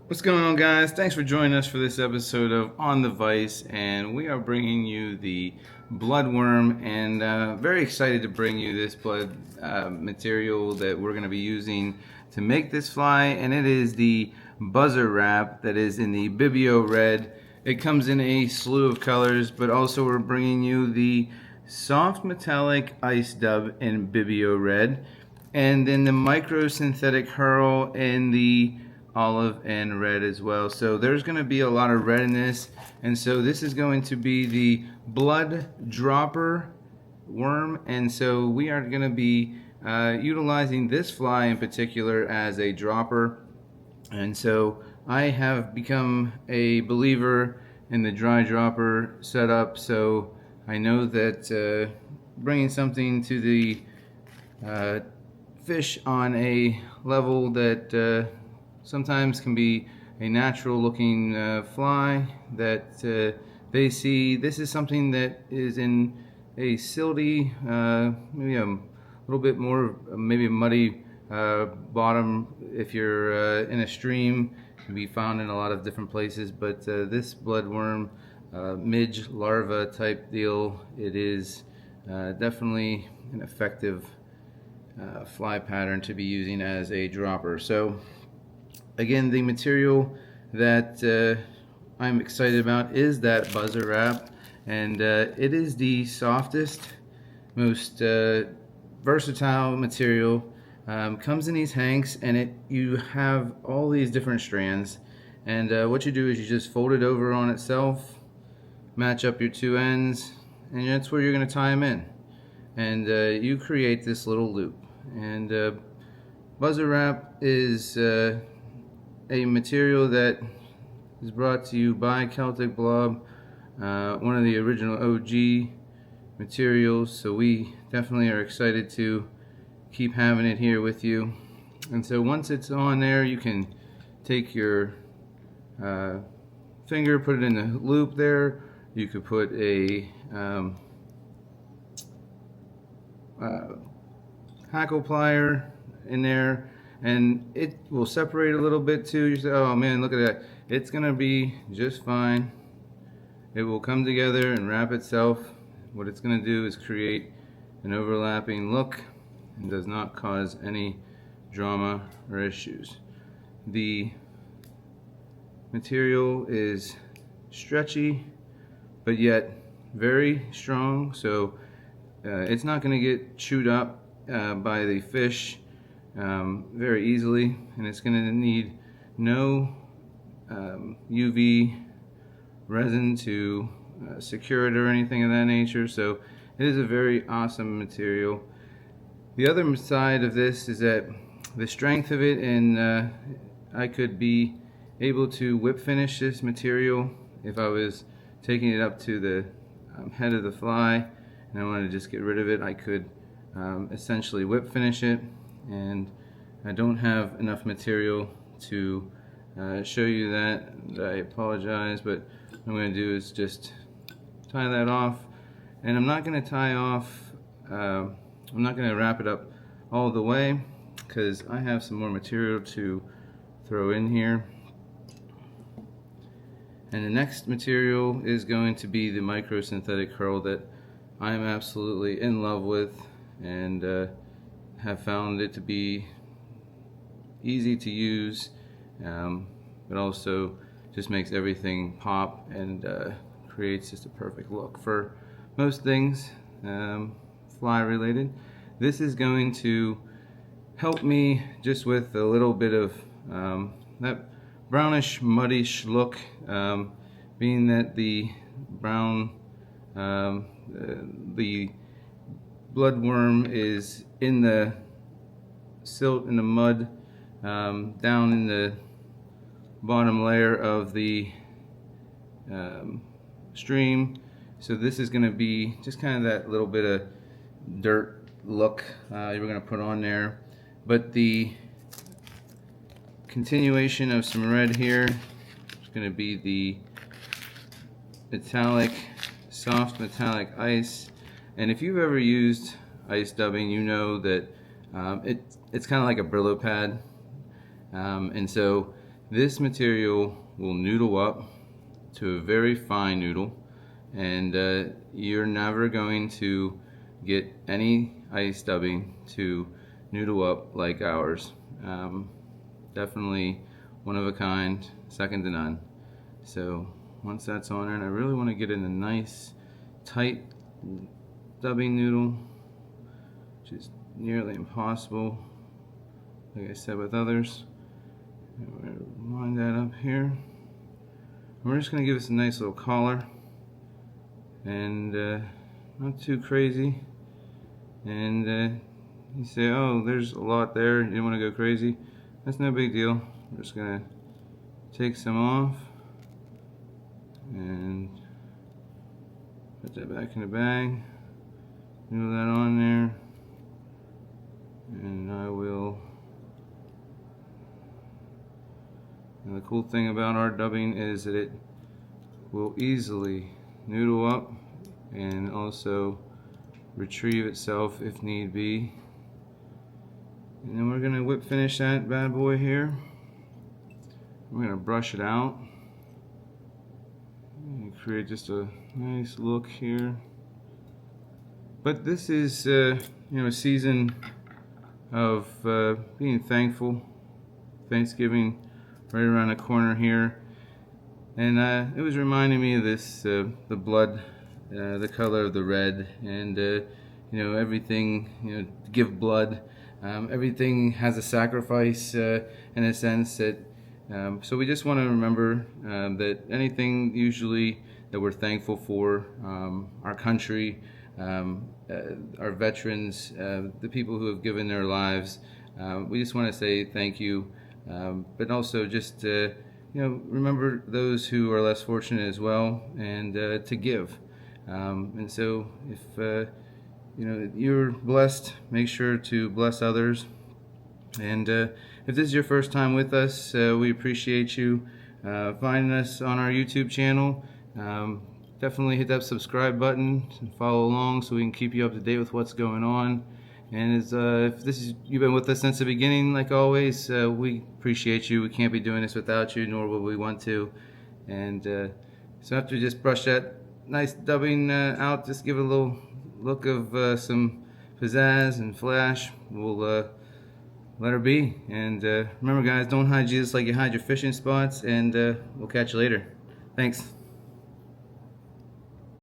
What's going on, guys? Thanks for joining us for this episode of On the Vice, and we are bringing you the bloodworm, and very excited to bring you this blood material that we're going to be using to make this fly, and it is the buzzer wrap that is in the Bibio Red. It comes in a slew of colors, but also we're bringing you the soft metallic ice dub in Bibio Red, and then the micro synthetic hurl in the olive and red as well. So there's going to be a lot of red in this, and so this is going to be the blood dropper worm, and so we are going to be utilizing this fly in particular as a dropper. And so I have become a believer in the dry dropper setup, so I know that bringing something to the fish on a level that sometimes can be a natural looking fly that they see. This is something that is in a silty, maybe a little bit more, maybe a muddy bottom. If you're in a stream, it can be found in a lot of different places, but this bloodworm midge larva type deal, it is definitely an effective fly pattern to be using as a dropper. So again, the material that I'm excited about is that buzzer wrap, and it is the softest, most versatile material. Comes in these hanks, and you have all these different strands, and what you do is you just fold it over on itself, match up your two ends, and that's where you're going to tie them in, and you create this little loop. And buzzer wrap is a material that is brought to you by Celtic Blob, one of the original OG materials, so we definitely are excited to keep having it here with you. And so once it's on there, you can take your finger, put it in the loop there. You could put a hackle plier in there, and it will separate a little bit too. You say, oh man, look at that. It's gonna be just fine. It will come together and wrap itself. What it's gonna do is create an overlapping look and does not cause any drama or issues. The material is stretchy but yet very strong, so it's not going to get chewed up by the fish very easily, and it's going to need no UV resin to secure it or anything of that nature, so it is a very awesome material. The other side of this is that the strength of it, and I could be able to whip finish this material if I was taking it up to the head of the fly and I wanted to just get rid of it. I could essentially whip finish it, and I don't have enough material to show you that. I apologize, but what I'm going to do is just tie that off, and I'm not going to tie off, I'm not going to wrap it up all the way because I have some more material to throw in here. And the next material is going to be the micro synthetic hurl that I am absolutely in love with, and have found it to be easy to use, but also just makes everything pop and creates just a perfect look for most things fly related. This is going to help me just with a little bit of that brownish muddish look, being that the brown the bloodworm is in the silt, in the mud, down in the bottom layer of the stream. So this is going to be just kind of that little bit of dirt look you're going to put on there, but the continuation of some red here is going to be the metallic, soft metallic ice. And if you've ever used ice dubbing, you know that it's kind of like a Brillo pad, and so This material will noodle up to a very fine noodle, and you're never going to get any ice dubbing to noodle up like ours. Definitely one of a kind, second to none. So once that's on there, and I really want to get in a nice tight dubbing noodle, which is nearly impossible, like I said with others. I'm going to line that up here. And we're just going to give this a nice little collar, and not too crazy. And you say, oh, there's a lot there, you don't want to go crazy. That's no big deal. We're just going to take some off and put that back in the bag. Noodle that on there, and I will. And the cool thing about our dubbing is that it will easily noodle up and also retrieve itself if need be. And then we're going to whip finish that bad boy here. We're going to brush it out and create just a nice look here. But this is a season of being thankful. Thanksgiving right around the corner here, and it was reminding me of this, the blood, the color of the red, and everything, give blood. Everything has a sacrifice in a sense that, so we just want to remember that anything usually that we're thankful for, our country, our veterans, the people who have given their lives, we just want to say thank you. But also just remember those who are less fortunate as well, and to give. And so if you're blessed, make sure to bless others. And if this is your first time with us, we appreciate you finding us on our YouTube channel. Definitely hit that subscribe button and follow along so we can keep you up to date with what's going on. And if you've been with us since the beginning, like always, we appreciate you. We can't be doing this without you, nor would we want to. And so after we just brush that nice dubbing out, just give it a little look of some pizzazz and flash, we'll let her be. And remember guys, don't hide Jesus like you hide your fishing spots, and we'll catch you later. Thanks.